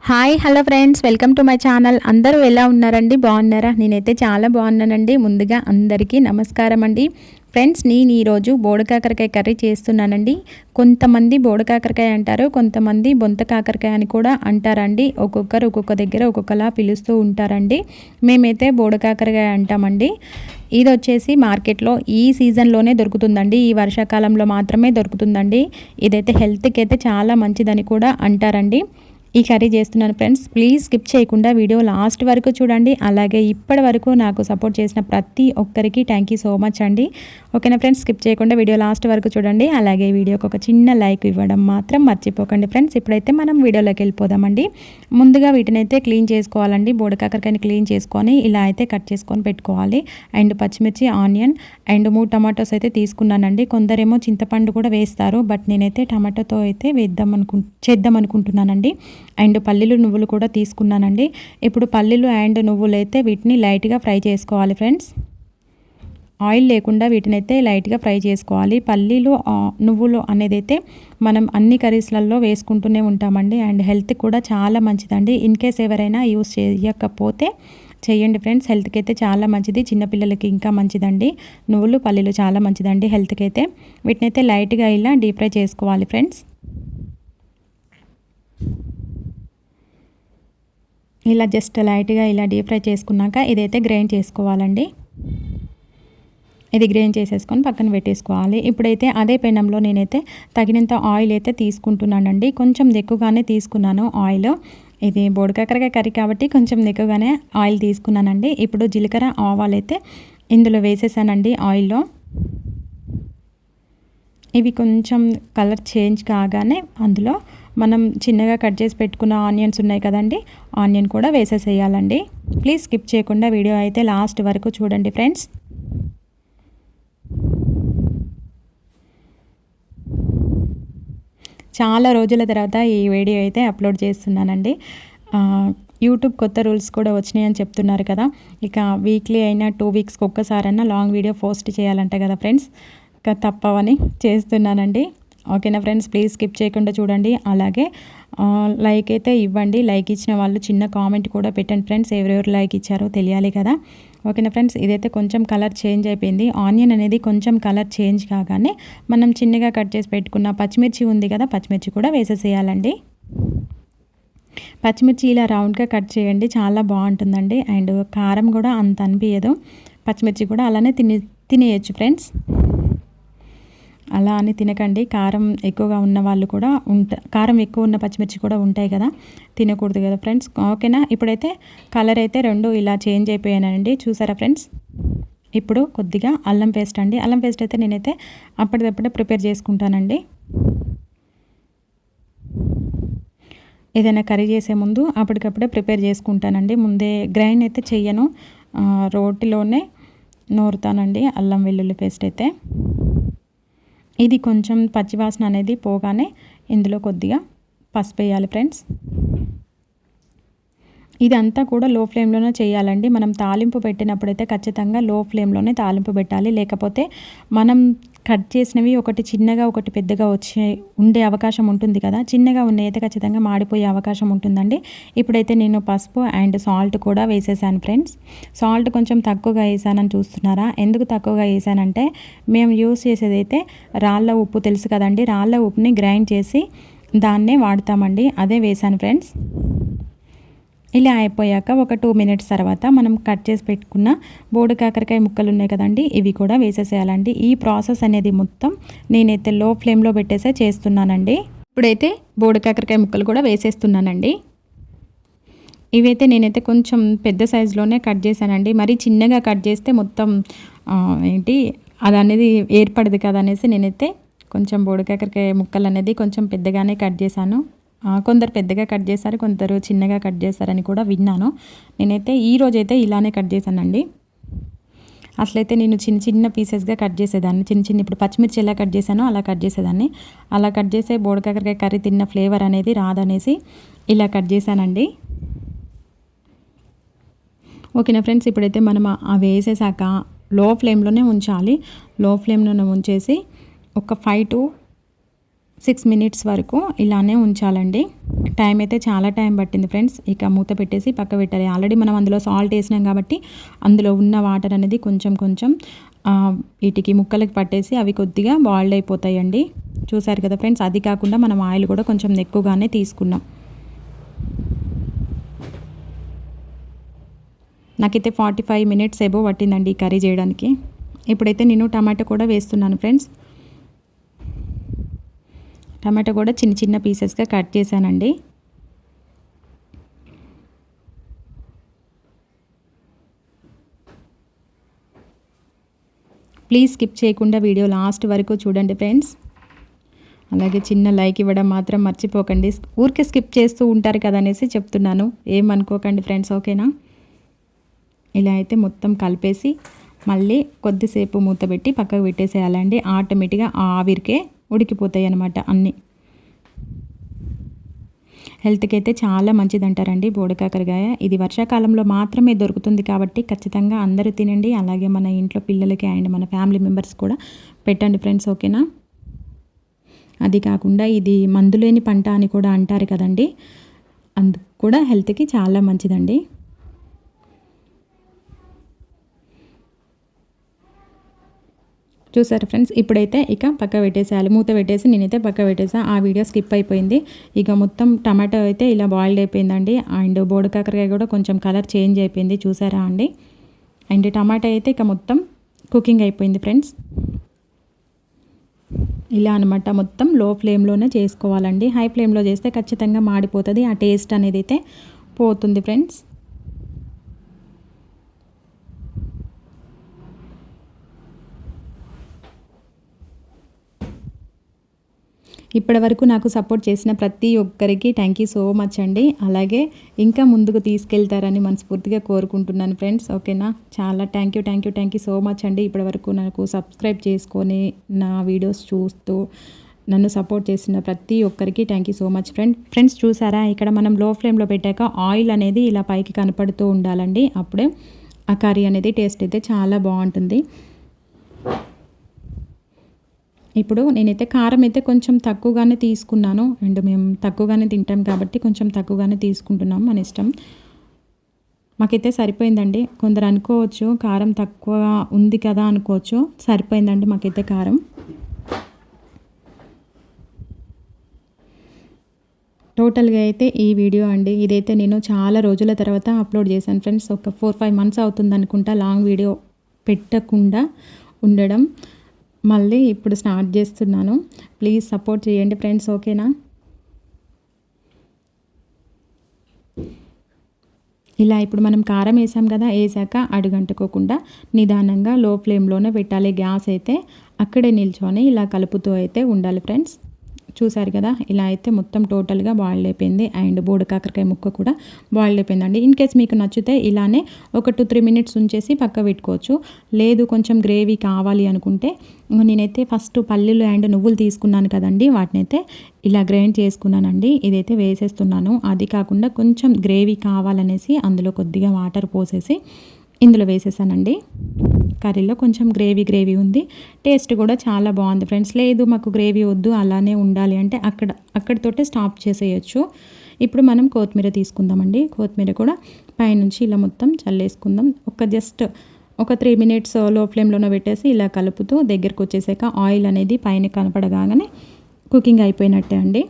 Hi hello friends, welcome to my channel. అందరూ ఎలా ఉన్నారండి? బాగున్నారా? నేనైతే చాలా బాగున్నానండి. ముందుగా అందరికీ నమస్కారం అండి. ఫ్రెండ్స్, నేను ఈరోజు బోడకాకరకాయ కర్రీ చేస్తున్నానండి. కొంతమంది బోడకాకరకాయ అంటారు, కొంతమంది బొంత కాకరకాయ అని కూడా అంటారండి. ఒక్కొక్కరు ఒక్కొక్క దగ్గర ఒక్కొక్కలా పిలుస్తూ ఉంటారండి. మేమైతే బోడకాకరకాయ అంటామండి. ఇది వచ్చేసి మార్కెట్లో ఈ సీజన్లోనే దొరుకుతుందండి. ఈ వర్షాకాలంలో మాత్రమే దొరుకుతుందండి. ఇదైతే హెల్త్కి అయితే చాలా మంచిదని కూడా అంటారండి. ఈ కర్రీ చేస్తున్నాను ఫ్రెండ్స్. ప్లీజ్ స్కిప్ చేయకుండా వీడియో లాస్ట్ వరకు చూడండి. అలాగే ఇప్పటి వరకు నాకు సపోర్ట్ చేసిన ప్రతి ఒక్కరికి థ్యాంక్ యూ సో మచ్ అండి. ఓకేనా ఫ్రెండ్స్, స్కిప్ చేయకుండా వీడియో లాస్ట్ వరకు చూడండి. అలాగే వీడియోకి ఒక చిన్న లైక్ ఇవ్వడం మాత్రం మర్చిపోకండి ఫ్రెండ్స్. ఇప్పుడైతే మనం వీడియోలోకి వెళ్ళిపోదామండి. ముందుగా వీటిని అయితే క్లీన్ చేసుకోవాలండి. బోడకాకరకాయని క్లీన్ చేసుకొని ఇలా అయితే కట్ చేసుకొని పెట్టుకోవాలి. అండ్ పచ్చిమిర్చి, ఆనియన్ అండ్ 3 టమాటోస్ అయితే తీసుకున్నానండి. కొందరేమో చింతపండు కూడా వేస్తారు, బట్ నేనైతే టమాటోతో అయితే చేద్దాం అనుకుంటున్నానండి. అండ్ పల్లీలు, నువ్వులు కూడా తీసుకున్నానండి. ఇప్పుడు పల్లీలు అండ్ నువ్వులు అయితే వీటిని లైట్గా ఫ్రై చేసుకోవాలి ఫ్రెండ్స్. ఆయిల్ లేకుండా వీటిని అయితే లైట్గా ఫ్రై చేసుకోవాలి. పల్లీలు, నువ్వులు అనేది అయితే మనం అన్ని కర్రీస్లలో వేసుకుంటూనే ఉంటామండి. అండ్ హెల్త్ కూడా చాలా మంచిదండి. ఇన్ కేస్ ఎవరైనా యూస్ చేయకపోతే చేయండి ఫ్రెండ్స్. హెల్త్కి అయితే చాలా మంచిది, చిన్నపిల్లలకి ఇంకా మంచిదండి. నువ్వులు, పల్లీలు చాలా మంచిదండి హెల్త్కి అయితే. వీటిని అయితే లైట్గా ఇలా డీప్ ఫ్రై చేసుకోవాలి ఫ్రెండ్స్. ఇలా జస్ట్ లైట్గా ఇలా డీప్ ఫ్రై చేసుకున్నాక ఇదైతే గ్రైండ్ చేసుకోవాలండి. ఇది గ్రైండ్ చేసేసుకొని పక్కన పెట్టేసుకోవాలి. ఇప్పుడైతే అదే పెనంలో నేనైతే తగినంత ఆయిల్ అయితే తీసుకుంటున్నానండి. కొంచెం ఎక్కువగానే తీసుకున్నాను ఆయిల్. ఇది బోడకాకరకాయ కర్రీ కాబట్టి కొంచెం ఎక్కువగానే ఆయిల్ తీసుకున్నానండి. ఇప్పుడు జీలకర్ర, ఆవాలు అయితే ఇందులో వేసేసానండి ఆయిల్లో. ఇవి కొంచెం కలర్ చేంజ్ కాగానే అందులో మనం చిన్నగా కట్ చేసి పెట్టుకున్న ఆనియన్స్ ఉన్నాయి కదండి, ఆనియన్ కూడా వేసేసేయాలండి. ప్లీజ్ స్కిప్ చేయకుండా వీడియో అయితే లాస్ట్ వరకు చూడండి ఫ్రెండ్స్. చాలా రోజుల తర్వాత ఈ వీడియో అయితే అప్లోడ్ చేస్తున్నానండి. యూట్యూబ్ కొత్త రూల్స్ కూడా వచ్చినాయని చెప్తున్నారు కదా. ఇక వీక్లీ అయినా 2 వీక్స్కి ఒక్కసారైనా లాంగ్ వీడియో పోస్ట్ చేయాలంట కదా ఫ్రెండ్స్. ఇక తప్పవని చేస్తున్నానండి. ఓకేనా ఫ్రెండ్స్, ప్లీజ్ స్కిప్ చేయకుండా చూడండి. అలాగే లైక్ అయితే ఇవ్వండి. లైక్ ఇచ్చిన వాళ్ళు చిన్న కామెంట్ కూడా పెట్టండి ఫ్రెండ్స్. ఎవరెవరు లైక్ ఇచ్చారో తెలియాలి కదా. ఓకేనా ఫ్రెండ్స్, ఇదైతే కొంచెం కలర్ చేంజ్ అయిపోయింది. ఆనియన్ అనేది కొంచెం కలర్ చేంజ్ కాగానే మనం చిన్నగా కట్ చేసి పెట్టుకున్న పచ్చిమిర్చి ఉంది కదా, పచ్చిమిర్చి కూడా వేసేసేయాలండి. పచ్చిమిర్చి ఇలా రౌండ్గా కట్ చేయండి, చాలా బాగుంటుందండి. అండ్ కారం కూడా అంత అనిపించదు. పచ్చిమిర్చి కూడా అలానే తినేయచ్చు ఫ్రెండ్స్. అలా అని తినకండి. కారం ఎక్కువగా ఉన్న వాళ్ళు కూడా కారం ఎక్కువ ఉన్న పచ్చిమిర్చి కూడా ఉంటాయి కదా, తినకూడదు కదా ఫ్రెండ్స్. ఓకేనా, ఇప్పుడైతే కలర్ అయితే రెండు ఇలా చేంజ్ అయిపోయానండి. చూసారా ఫ్రెండ్స్. ఇప్పుడు కొద్దిగా అల్లం పేస్ట్ అండి. అల్లం పేస్ట్ అయితే నేనైతే అప్పటిదప్పుడే ప్రిపేర్ చేసుకుంటానండి. ఏదైనా కర్రీ చేసే ముందు అప్పటికప్పుడే ప్రిపేర్ చేసుకుంటానండి. ముందే గ్రైండ్ అయితే చెయ్యను, రోటిలోనే నూరుతానండి అల్లం వెల్లుల్లి పేస్ట్ అయితే. ఇది కొంచెం పచ్చివాసన అనేది పోగానే ఇందులో కొద్దిగా పసుపు వేయాలి ఫ్రెండ్స్. ఇదంతా కూడా లో ఫ్లేమ్లోనే చేయాలండి. మనం తాలింపు పెట్టినప్పుడైతే ఖచ్చితంగా లో ఫ్లేమ్లోనే తాలింపు పెట్టాలి. లేకపోతే మనం కట్ చేసినవి ఒకటి చిన్నగా ఒకటి పెద్దగా ఉండే అవకాశం ఉంటుంది కదా. చిన్నగా ఉన్నవైతే ఖచ్చితంగా మాడిపోయే అవకాశం ఉంటుందండి. ఇప్పుడైతే నేను పసుపు అండ్ సాల్ట్ కూడా వేసేసాను ఫ్రెండ్స్. సాల్ట్ కొంచెం తక్కువగా వేసానని చూస్తున్నారా? ఎందుకు తక్కువగా వేసానంటే మేము యూస్ చేసేదైతే రాళ్ళ ఉప్పు తెలుసు కదండి. రాళ్ళ ఉప్పుని గ్రైండ్ చేసి దాన్నే వాడతామండి, అదే వేసాను ఫ్రెండ్స్. ఇలా అయిపోయాక ఒక 2 మినిట్స్ తర్వాత మనం కట్ చేసి పెట్టుకున్న బోడకాకరకాయ ముక్కలు ఉన్నాయి కదండి, ఇవి కూడా వేసేసేయాలండి. ఈ ప్రాసెస్ అనేది మొత్తం నేనైతే లో ఫ్లేమ్లో పెట్టేసే చేస్తున్నానండి. ఇప్పుడైతే బోడకాకరకాయ ముక్కలు కూడా వేసేస్తున్నానండి. ఇవైతే నేనైతే కొంచెం పెద్ద సైజులోనే కట్ చేశానండి. మరి చిన్నగా కట్ చేస్తే మొత్తం అది అనేది ఏర్పడదు కదా అనేసి నేనైతే కొంచెం బోడకాకరకాయ ముక్కలు అనేది కొంచెం పెద్దగానే కట్ చేశాను. కొందరు పెద్దగా కట్ చేస్తారు, కొందరు చిన్నగా కట్ చేస్తారని కూడా విన్నాను. నేనైతే ఈరోజైతే ఇలానే కట్ చేశానండి. అసలైతే నేను చిన్న చిన్న పీసెస్గా కట్ చేసేదాన్ని. చిన్న ఇప్పుడు పచ్చిమిర్చి ఎలా కట్ చేశానో అలా కట్ చేసేదాన్ని. అలా కట్ చేసే బోడకాకరకాయ కర్రీ తిన్న ఫ్లేవర్ అనేది రాదనేసి ఇలా కట్ చేశానండి. ఓకేనా ఫ్రెండ్స్, ఇప్పుడైతే మనం అవి వేసేసాక లో ఫ్లేమ్లోనే ఉంచాలి. లో ఫ్లేమ్లోనే ఉంచేసి ఒక 5 to 6 మినిట్స్ వరకు ఇలానే ఉంచాలండి. టైం అయితే చాలా టైం పట్టింది ఫ్రెండ్స్. ఇక మూత పెట్టేసి పక్క పెట్టాలి. ఆల్రెడీ మనం అందులో సాల్ట్ వేసినాం కాబట్టి అందులో ఉన్న వాటర్ అనేది కొంచెం కొంచెం వీటికి ముక్కలకి పట్టేసి అవి కొద్దిగా బాయిల్డ్ అయిపోతాయండి. చూసారు కదా ఫ్రెండ్స్. అది కాకుండా మనం ఆయిల్ కూడా కొంచెం ఎక్కువగానే తీసుకున్నాం. నాకైతే 45 మినిట్స్ ఎబో పట్టిందండి ఈ కర్రీ చేయడానికి. ఇప్పుడైతే నేను టమాటో కూడా వేస్తున్నాను ఫ్రెండ్స్. టమాటో కూడా చిన్న చిన్న పీసెస్గా కట్ చేశానండి. ప్లీజ్ స్కిప్ చేయకుండా వీడియో లాస్ట్ వరకు చూడండి ఫ్రెండ్స్. అలాగే చిన్న లైక్ ఇవ్వడం మాత్రం మర్చిపోకండి. ఊరికే స్కిప్ చేస్తూ ఉంటారు కదా అనేసి చెప్తున్నాను, ఏమనుకోకండి ఫ్రెండ్స్, ఓకేనా. ఇలా అయితే మొత్తం కలిపేసి మళ్ళీ కొద్దిసేపు మూత పెట్టి పక్కకు పెట్టేసేయాలండి. ఆటోమేటిక్గా ఆవిరికే ఉడికిపోతాయి అన్నమాట అన్నీ. హెల్త్కి అయితే చాలా మంచిది అంటారండి బోడకాకరకాయ. ఇది వర్షాకాలంలో మాత్రమే దొరుకుతుంది కాబట్టి ఖచ్చితంగా అందరూ తినండి. అలాగే మన ఇంట్లో పిల్లలకి అండ్ మన ఫ్యామిలీ మెంబర్స్ కూడా పెట్టండి ఫ్రెండ్స్, ఓకేనా. అది కాకుండా ఇది మందులేని పంట అని కూడా అంటారు కదండి, అందుకు కూడా హెల్త్కి చాలా మంచిదండి. చూసారు ఫ్రెండ్స్. ఇప్పుడైతే ఇక పక్క పెట్టేసేయాలి. మూత పెట్టేసి నేనైతే పక్క పెట్టేసా. ఆ వీడియో స్కిప్ అయిపోయింది. ఇక మొత్తం టమాటో అయితే ఇలా బాయిల్డ్ అయిపోయిందండి. అండ్ బోడకాకరకాయ కూడా కొంచెం కలర్ చేంజ్ అయిపోయింది, చూసారా అండి. అండ్ టమాటా అయితే ఇక మొత్తం కుకింగ్ అయిపోయింది ఫ్రెండ్స్. ఇలా అనమాట, మొత్తం లో ఫ్లేమ్లోనే చేసుకోవాలండి. హై ఫ్లేమ్లో చేస్తే ఖచ్చితంగా మాడిపోతుంది, ఆ టేస్ట్ అనేది అయితే పోతుంది ఫ్రెండ్స్. ఇప్పటి వరకు నాకు సపోర్ట్ చేసిన ప్రతి ఒక్కరికి థ్యాంక్ యూ సో మచ్ అండి. అలాగే ఇంకా ముందుకు తీసుకెళ్తారని మనస్ఫూర్తిగా కోరుకుంటున్నాను ఫ్రెండ్స్, ఓకేనా. చాలా థ్యాంక్ యూ సో మచ్ అండి. ఇప్పటి వరకు నాకు సబ్స్క్రైబ్ చేసుకొని నా వీడియోస్ చూస్తూ నన్ను సపోర్ట్ చేసిన ప్రతి ఒక్కరికి thank you so much friends. చూసారా, ఇక్కడ మనం లో ఫ్లేమ్లో పెట్టాక ఆయిల్ అనేది ఇలా పైకి కనపడుతూ ఉండాలండి. అప్పుడే ఆ కర్రీ అనేది టేస్ట్ అయితే చాలా బాగుంటుంది. ఇప్పుడు నేనైతే కారం అయితే కొంచెం తక్కువగానే తీసుకున్నాను. అండ్ మేము తక్కువగానే తింటాం కాబట్టి కొంచెం తక్కువగానే తీసుకుంటున్నాం, మన ఇష్టం. మాకైతే సరిపోయిందండి. కొందరు అనుకోవచ్చు కారం తక్కువ ఉంది కదా అనుకోవచ్చు, సరిపోయిందండి మాకైతే కారం. టోటల్గా అయితే ఈ వీడియో అండి, ఇదైతే నేను చాలా రోజుల తర్వాత అప్లోడ్ చేశాను ఫ్రెండ్స్. ఒక 4-5 మంత్స్ అవుతుంది అనుకుంటా లాంగ్ వీడియో పెట్టకుండా ఉండడం. మళ్ళీ ఇప్పుడు స్టార్ట్ చేస్తున్నాను. ప్లీజ్ సపోర్ట్ చేయండి ఫ్రెండ్స్, ఓకేనా. ఇలా ఇప్పుడు మనం కారం వేసాం కదా, వేసాక అడుగంటుకోకుండా నిదానంగా లో ఫ్లేమ్లోనే పెట్టాలి. గ్యాస్ అయితే అక్కడే నిల్చొని ఇలా కలుపుతూ అయితే ఉండాలి ఫ్రెండ్స్. చూసారు కదా, ఇలా అయితే మొత్తం టోటల్గా బాయిల్డ్ అయిపోయింది. అండ్ బోడకాకరకాయ ముక్క కూడా బాయిల్డ్ అయిపోయిందండి. ఇన్ కేస్ మీకు నచ్చితే ఇలానే ఒక 2-3 మినిట్స్ ఉంచేసి పక్క పెట్టుకోవచ్చు. లేదు కొంచెం గ్రేవీ కావాలి అనుకుంటే నేనైతే ఫస్ట్ పల్లీలు అండ్ నువ్వులు తీసుకున్నాను కదండి, వాటినైతే ఇలా గ్రైండ్ చేసుకున్నానండి. ఇదైతే వేసేస్తున్నాను. అది కాకుండా కొంచెం గ్రేవీ కావాలనేసి అందులో కొద్దిగా వాటర్ పోసేసి ఇందులో వేసేసానండి. కర్రీలో కొంచెం గ్రేవీ ఉంది, టేస్ట్ కూడా చాలా బాగుంది ఫ్రెండ్స్. లేదు మాకు గ్రేవీ వద్దు అలానే ఉండాలి అంటే అక్కడితోటే స్టాప్ చేసేయచ్చు. ఇప్పుడు మనం కొత్తిమీర తీసుకుందామండి. కొత్తిమీర కూడా పైనుంచి ఇలా మొత్తం చల్లేసుకుందాం. ఒక 3 మినిట్స్ లో ఫ్లేమ్లోనే పెట్టేసి ఇలా కలుపుతూ దగ్గరకు వచ్చేసాక ఆయిల్ అనేది పైన కనపడగానే కుకింగ్ అయిపోయినట్టే అండి,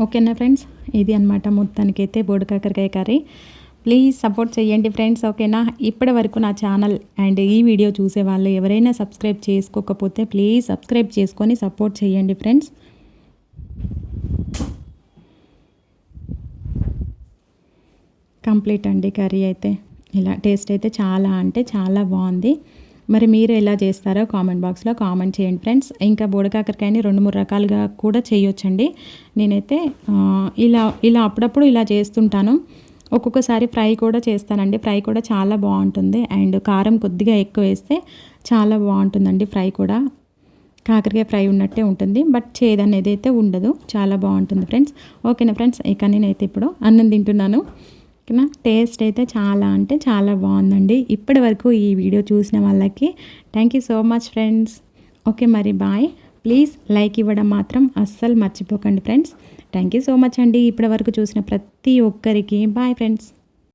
ఓకేనా ఫ్రెండ్స్. ఇది అనమాట మొత్తానికైతే బోడకాకరకాయ కర్రీ. ప్లీజ్ సపోర్ట్ చేయండి ఫ్రెండ్స్, ఓకేనా. ఇప్పటి వరకు నా ఛానల్ అండ్ ఈ వీడియో చూసే వాళ్ళు ఎవరైనా సబ్స్క్రైబ్ చేసుకోకపోతే ప్లీజ్ సబ్స్క్రైబ్ చేసుకొని సపోర్ట్ చేయండి ఫ్రెండ్స్. కంప్లీట్ అండి కర్రీ అయితే. ఇలా టేస్ట్ అయితే చాలా అంటే చాలా బాగుంది. మరి మీరు ఎలా చేస్తారో కామెంట్ బాక్స్లో కామెంట్ చేయండి ఫ్రెండ్స్. ఇంకా బోడకాకరకాయని 2-3 రకాలుగా కూడా చేయొచ్చండి. నేనైతే ఇలా అప్పుడప్పుడు ఇలా చేస్తుంటాను. ఒక్కొక్కసారి ఫ్రై కూడా చేస్తానండి. ఫ్రై కూడా చాలా బాగుంటుంది. అండ్ కారం కొద్దిగా ఎక్కువ వేస్తే చాలా బాగుంటుందండి. ఫ్రై కూడా కాకరకాయ ఫ్రై ఉన్నట్టే ఉంటుంది, బట్ చేదు అనేది అయితే ఉండదు. చాలా బాగుంటుంది ఫ్రెండ్స్, ఓకేనా ఫ్రెండ్స్. ఇక నేనైతే ఇప్పుడు అన్నం తింటున్నాను, ఓకేనా. టేస్ట్ అయితే చాలా అంటే చాలా బాగుందండి. ఇప్పటి వరకు ఈ వీడియో చూసిన వాళ్ళకి thank you so much friends. Okay మరి బాయ్. ప్లీజ్ లైక్ ఇవ్వడం మాత్రం అస్సలు మర్చిపోకండి friends. Thank you so much అండి. ఇప్పటి వరకు చూసిన ప్రతి ఒక్కరికి బాయ్ ఫ్రెండ్స్.